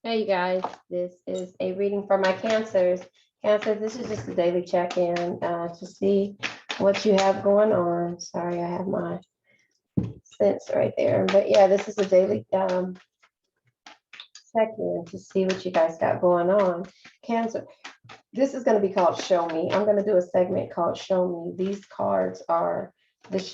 Hey you guys, this is a reading for my cancers. Cancer, this is just a daily check-in to see what you have going on. Sorry, I have my sense right there. But yeah, this is a daily check-in to see what you guys got going on. Cancer, this is going to be called Show Me. I'm going to do a segment called Show Me. These cards are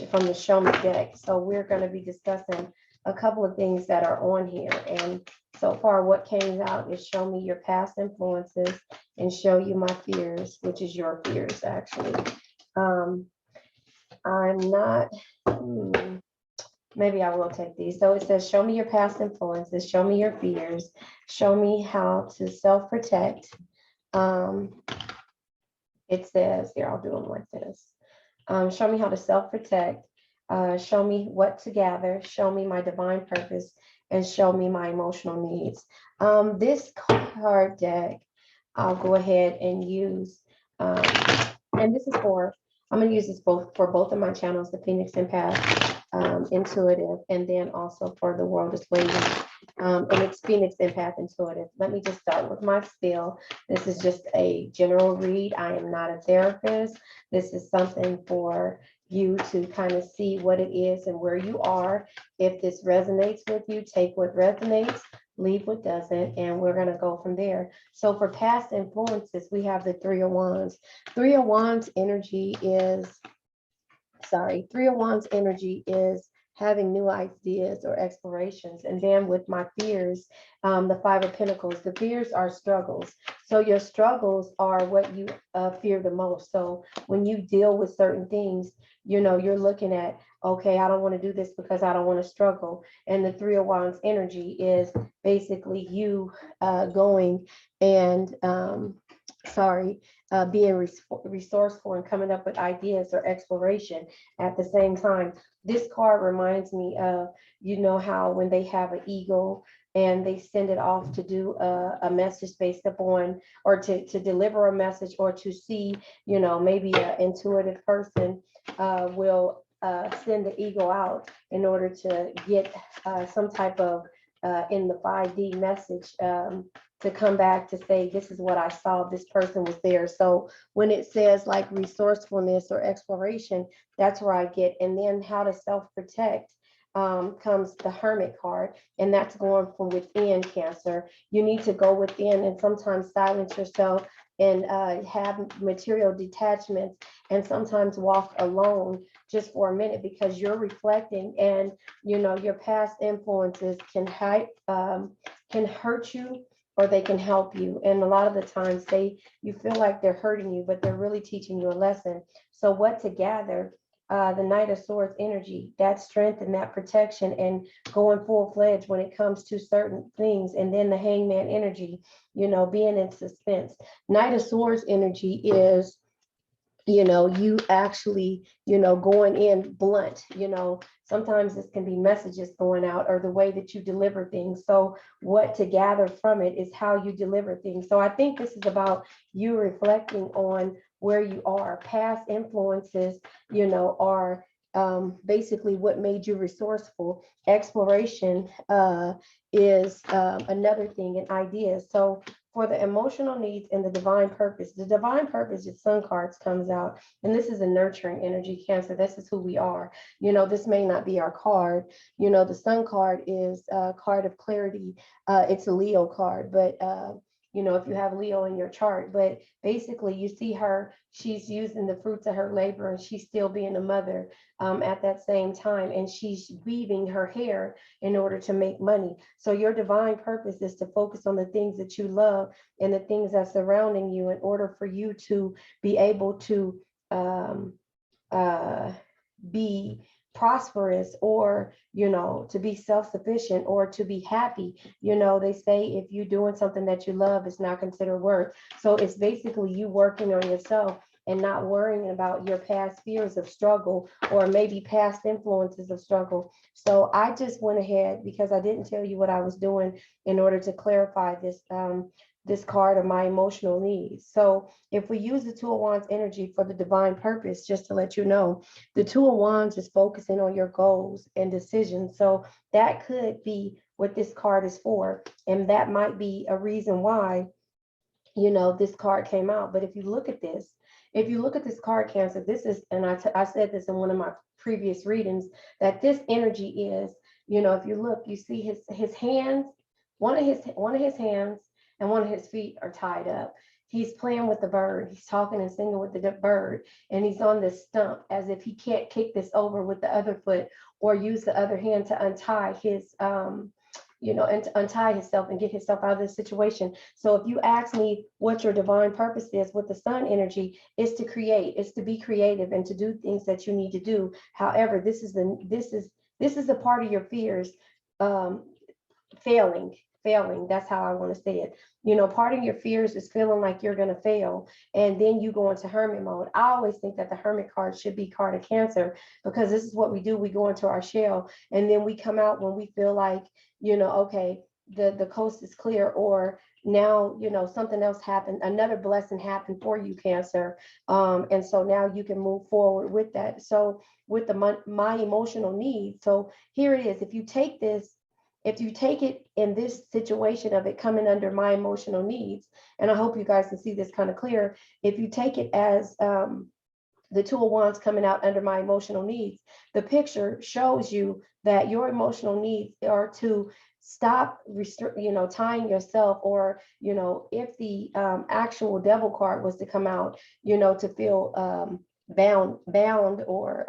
from the Show Me deck. So we're going to be discussing a couple of things that are on here. And so far, what came out is show me your past influences and show you my fears, which is your fears, actually. Um, I'm not, maybe I will take these. So it says, show me your past influences, show me your fears, show me how to self-protect. It says, here, I'll do them like this. Show me how to self-protect, show me what to gather, show me my divine purpose, and show me my emotional needs. This card deck, I'll go ahead and use, and this is I'm going to use this for both of my channels, the Phoenix Empath, Intuitive, and then also for the World is Waiting, and it's Phoenix Empath Intuitive. Let me just start with my spiel. This is just a general read. I am not a therapist. This is something for you to kind of see what it is and where you are. If this resonates with you, take what resonates, leave what doesn't, and we're going to go from there. So for past influences, we have the Three of Wands. Three of Wands energy is having new ideas or explorations. And then with my fears, the Five of Pentacles, the fears are struggles. So your struggles are what you fear the most. So when you deal with certain things, you're looking at, okay, I don't want to do this because I don't want to struggle. And the Three of Wands energy is basically you going and being resourceful and coming up with ideas or exploration at the same time. This card reminds me of, how when they have an eagle and they send it off to do a message based upon, or to deliver a message, or to see, maybe an intuitive person will send the eagle out in order to get some type of in the 5D message to come back to say, this is what I saw, this person was there. So when it says like resourcefulness or exploration, that's where I get. And then how to self-protect comes the Hermit card, and that's going from within, Cancer. You need to go within and sometimes silence yourself and have material detachments, and sometimes walk alone just for a minute, because you're reflecting, and your past influences can hurt you, or they can help you. And a lot of the times you feel like they're hurting you, but they're really teaching you a lesson. So what to gather? The Knight of Swords energy, that strength and that protection, and going full-fledged when it comes to certain things. And then the Hangman energy, being in suspense. Knight of Swords energy is, you actually, going in blunt. Sometimes this can be messages going out, or the way that you deliver things. So what to gather from it is how you deliver things. So I think this is about you reflecting on where you are. Past influences, are basically what made you resourceful. Exploration is another thing, and ideas. So for the emotional needs and the divine purpose, the Sun cards comes out, and this is a nurturing energy, Cancer. This is who we are. This may not be our card. The Sun card is a card of clarity. It's a Leo card, but if you have Leo in your chart. But basically, you see her, she's using the fruits of her labor, and she's still being a mother at that same time, and she's weaving her hair in order to make money. So your divine purpose is to focus on the things that you love and the things that surrounding you, in order for you to be able to be prosperous, or to be self-sufficient, or to be happy. They say if you're doing something that you love, it's not considered work. So it's basically you working on yourself and not worrying about your past fears of struggle, or maybe past influences of struggle. So I just went ahead, because I didn't tell you what I was doing, in order to clarify this card of my emotional needs. So if we use the Two of Wands energy for the divine purpose, just to let you know, the Two of Wands is focusing on your goals and decisions. So that could be what this card is for. And that might be a reason why, this card came out. But if you look at this, card, Cancer, this is, and I said this in one of my previous readings, that this energy is, if you look, you see his hands, one of his hands and one of his feet are tied up. He's playing with the bird. He's talking and singing with the bird, and he's on this stump as if he can't kick this over with the other foot or use the other hand to untie his, and to untie himself and get himself out of this situation. So if you ask me what your divine purpose is with the sun energy, is to create, is to be creative and to do things that you need to do. However, this is a part of your fears, failing. That's how I want to say it. Part of your fears is feeling like you're going to fail, and then you go into hermit mode. I always think that the hermit card should be card of Cancer, because this is what we do. We go into our shell, and then we come out when we feel like, okay, the coast is clear, or now, something else happened, another blessing happened for you, Cancer. And so now you can move forward with that. So with my emotional needs. So here it is. If you take it in this situation of it coming under my emotional needs, and I hope you guys can see this kind of clear. If you take it as the Two of Wands coming out under my emotional needs, the picture shows you that your emotional needs are to stop tying yourself, or if the actual devil card was to come out, to feel bound, or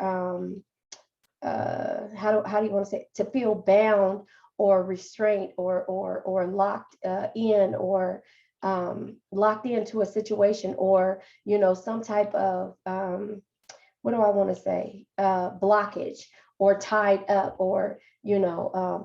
how do you want to say it? To feel bound or restraint, or locked in, or locked into a situation, or some type of what do I want to say, blockage, or tied up, or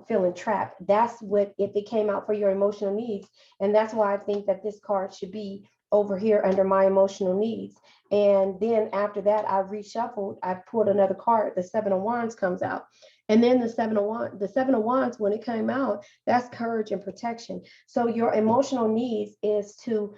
feeling trapped. That's what, if it came out for your emotional needs. And that's why I think that this card should be over here under my emotional needs. And then after that, I reshuffled, I pulled another card, the Seven of Wands comes out. And then the Seven of Wands, when it came out, that's courage and protection. So your emotional needs is to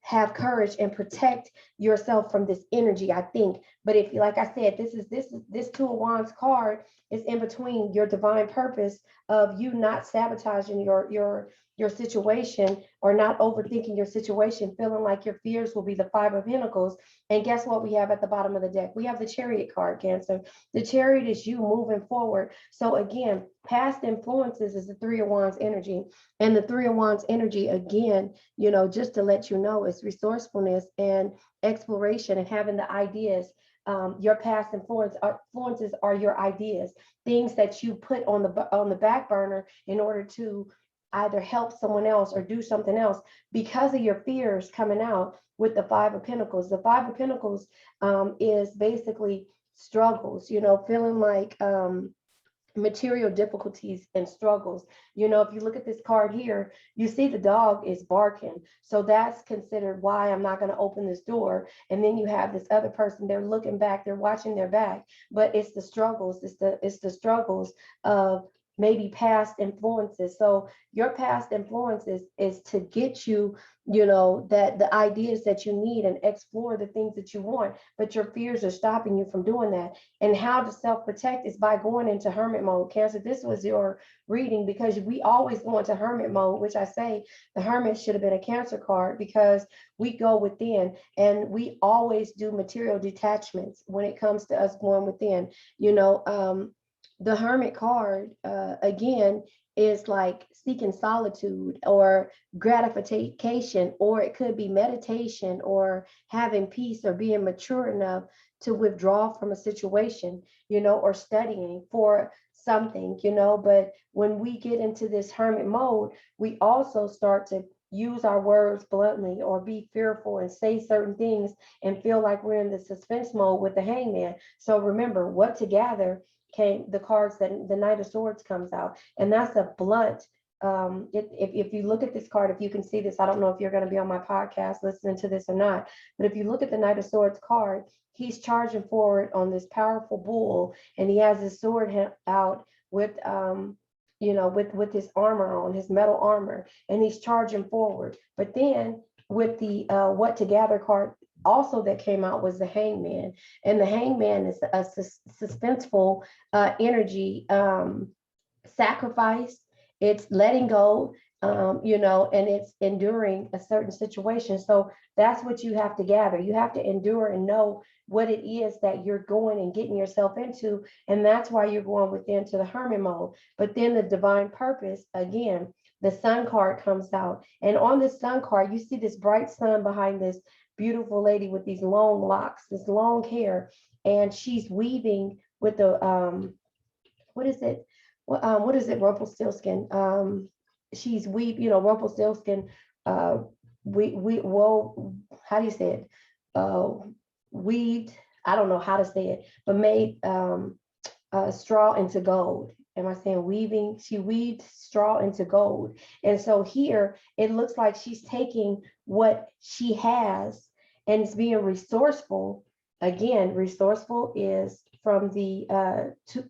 have courage and protect yourself from this energy, I think. But if, like I said, this Two of Wands card is in between your divine purpose of you not sabotaging your situation, or not overthinking your situation, feeling like your fears will be the Five of Pentacles. And guess what we have at the bottom of the deck? We have the Chariot card, Cancer. The Chariot is you moving forward. So again, past influences is the Three of Wands energy. And the Three of Wands energy, again, just to let you know, is resourcefulness and exploration and having the ideas. Your past influences are your ideas, things that you put on the back burner in order to either help someone else or do something else, because of your fears coming out with the Five of Pentacles. The Five of Pentacles is basically struggles, feeling like material difficulties and struggles. If you look at this card here, you see the dog is barking. So that's considered why I'm not going to open this door. And then you have this other person, they're looking back, they're watching their back, but it's the struggles, it's the struggles of maybe past influences. So your past influences is to get you, that the ideas that you need and explore the things that you want, but your fears are stopping you from doing that. And how to self-protect is by going into hermit mode. Cancer, this was your reading, because we always go into hermit mode, which I say the hermit should have been a Cancer card, because we go within and we always do material detachments when it comes to us going within. The Hermit card, again, is like seeking solitude or gratification, or it could be meditation, or having peace, or being mature enough to withdraw from a situation, or studying for something, but when we get into this hermit mode, we also start to use our words bluntly, or be fearful and say certain things and feel like we're in the suspense mode with the Hangman. So remember, what to gather came the cards that the Knight of Swords comes out, and that's a blunt. If you look at this card, if you can see this, I don't know if you're going to be on my podcast listening to this or not, but if you look at the Knight of Swords card, he's charging forward on this powerful bull, and he has his sword out with with his armor on, his metal armor, and he's charging forward. But then with the what to gather card also that came out was the Hangman, and the Hangman is a suspenseful energy, sacrifice, it's letting go, and it's enduring a certain situation. So that's what you have to gather. You have to endure and know what it is that you're going and getting yourself into. And that's why you're going within to the hermit mode. But then the divine purpose, again, the sun card comes out. And on this sun card, you see this bright sun behind this beautiful lady with these long locks, this long hair, and she's weaving with the what is it? What is it? Rumpelstiltskin. She's Rumpelstiltskin. Well, how do you say it? Weaved. I don't know how to say it, but made straw into gold. Am I saying weaving? She weaved straw into gold. And so here it looks like she's taking what she has and it's being resourceful. Again, resourceful is from the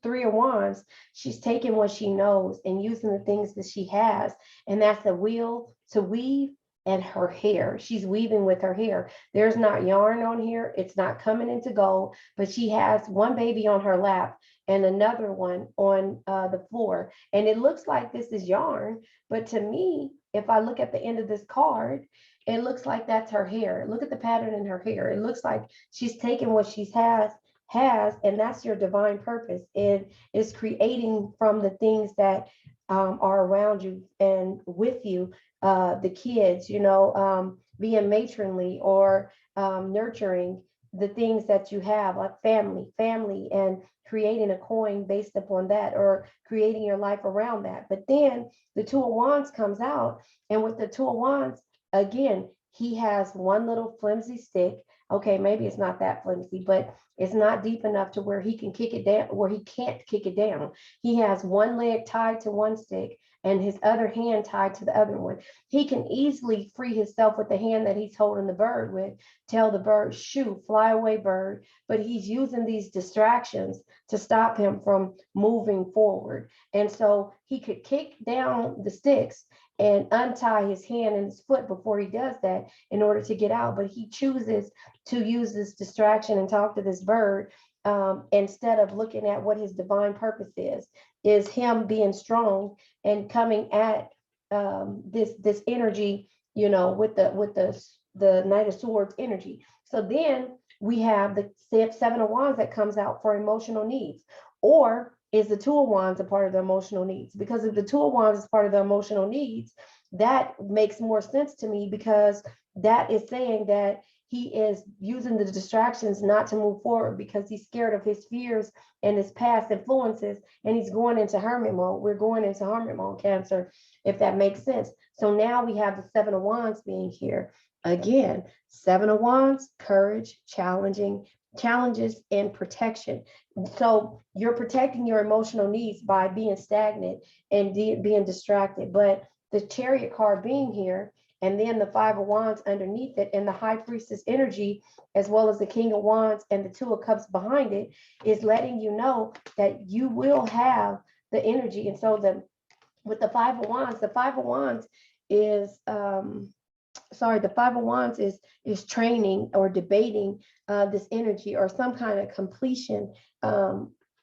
Three of Wands. She's taking what she knows and using the things that she has. And that's the will to weave and her hair. She's weaving with her hair. There's not yarn on here. It's not coming into gold, but she has one baby on her lap and another one on the floor. And it looks like this is yarn, but to me, if I look at the end of this card, it looks like that's her hair. Look at the pattern in her hair. It looks like she's taking what she has, and that's your divine purpose. It is creating from the things that are around you and with you, the kids, being matronly or nurturing the things that you have, like family, and creating a coin based upon that, or creating your life around that. But then the Two of Wands comes out, and with the Two of Wands, again, he has one little flimsy stick. Okay, maybe it's not that flimsy, but it's not deep enough to where he can kick it down, where he can't kick it down. He has one leg tied to one stick and his other hand tied to the other one. He can easily free himself with the hand that he's holding the bird with, tell the bird, shoo, fly away, bird. But he's using these distractions to stop him from moving forward. And so he could kick down the sticks and untie his hand and his foot before he does that in order to get out. But he chooses to use this distraction and talk to this bird instead of looking at what his divine purpose is him being strong and coming at this energy, with the Knight of Swords energy. So then we have the Seven of Wands that comes out for emotional needs. Or is the Two of Wands a part of the emotional needs? Because if the Two of Wands is part of the emotional needs, that makes more sense to me, because that is saying that he is using the distractions not to move forward because he's scared of his fears and his past influences, and he's going into hermit mode. We're going into hermit mode, Cancer, if that makes sense. So now we have the Seven of Wands being here. Again, Seven of Wands, courage, challenges, and protection. So you're protecting your emotional needs by being stagnant and being distracted. But the Chariot card being here, and then the Five of Wands underneath it, and the High Priestess energy, as well as the King of Wands and the Two of Cups behind it, is letting you know that you will have the energy. And so with the Five of Wands, the Five of Wands is the Five of Wands is training or debating this energy or some kind of completion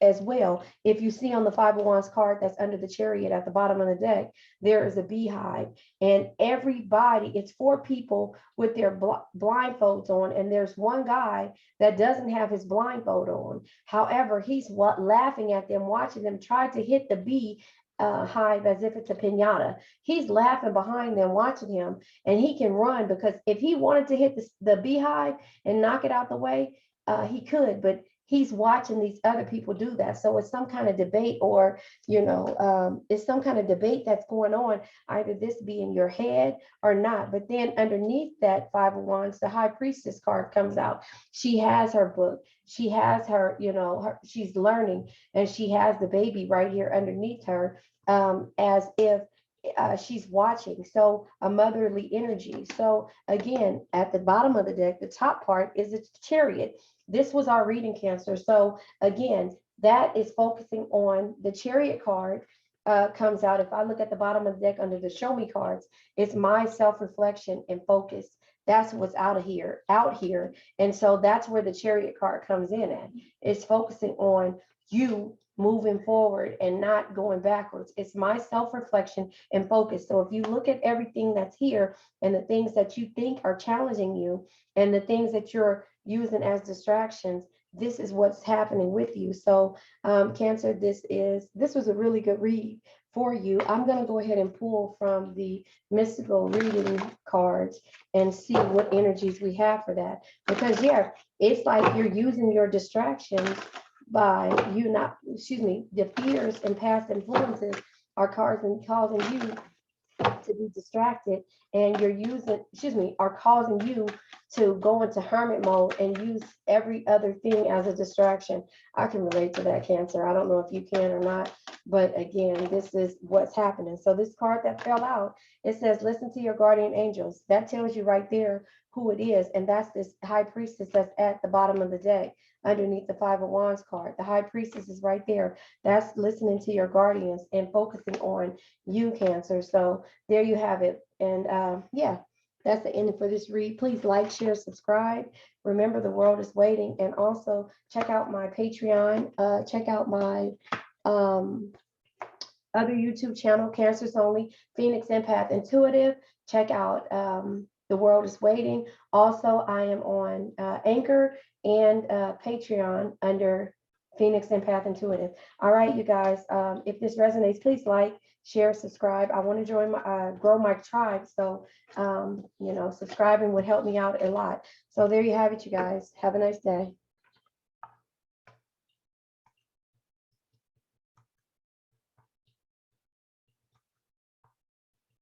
as well. If you see on the Five of Wands card that's under the Chariot at the bottom of the deck, there is a beehive, and everybody, it's 4 people with their blindfolds on, and there's one guy that doesn't have his blindfold on. However, he's laughing at them, watching them try to hit the bee hive as if it's a piñata. He's laughing behind them, watching him, and he can run, because if he wanted to hit the beehive and knock it out the way, he could, but he's watching these other people do that. So it's some kind of debate, or it's some kind of debate that's going on, either this be in your head or not. But then underneath that Five of Wands, the High Priestess card comes out. She has her book, she has her, she's learning, and she has the baby right here underneath her, as if she's watching. So a motherly energy. So again, at the bottom of the deck, the top part is the Chariot. This was our reading, Cancer. So again, that is focusing on the Chariot card comes out. If I look at the bottom of the deck under the Show Me cards, it's my self-reflection and focus. That's what's out here. And so that's where the Chariot card comes in at. It's focusing on you moving forward and not going backwards. It's my self-reflection and focus. So if you look at everything that's here and the things that you think are challenging you and the things that you're using as distractions, this is what's happening with you. So Cancer, this was a really good read for you. I'm going to go ahead and pull from the mystical reading cards and see what energies we have for that. Because yeah, it's like you're using your distractions by you not, excuse me, the fears and past influences are causing you to be distracted, and you're using, excuse me, are causing you to go into hermit mode and use every other thing as a distraction. I can relate to that, Cancer. I don't know if you can or not, but again, this is what's happening. So this card that fell out, it says, listen to your guardian angels. That tells you right there who it is. And that's this high priestess that's at the bottom of the deck underneath the Five of Wands card. The high priestess is right there. That's listening to your guardians and focusing on you, Cancer. So there you have it. And yeah, that's the end for this read. Please like, share, subscribe. Remember, the world is waiting. And also check out my Patreon. Check out my other YouTube channel, Cancers Only, Phoenix Empath Intuitive. Check out The World is Waiting. Also, I am on Anchor and Patreon under Phoenix Empath Intuitive. All right, you guys, if this resonates, please like, share, subscribe. I want to join my grow my tribe. So, subscribing would help me out a lot. So there you have it, you guys. Have a nice day.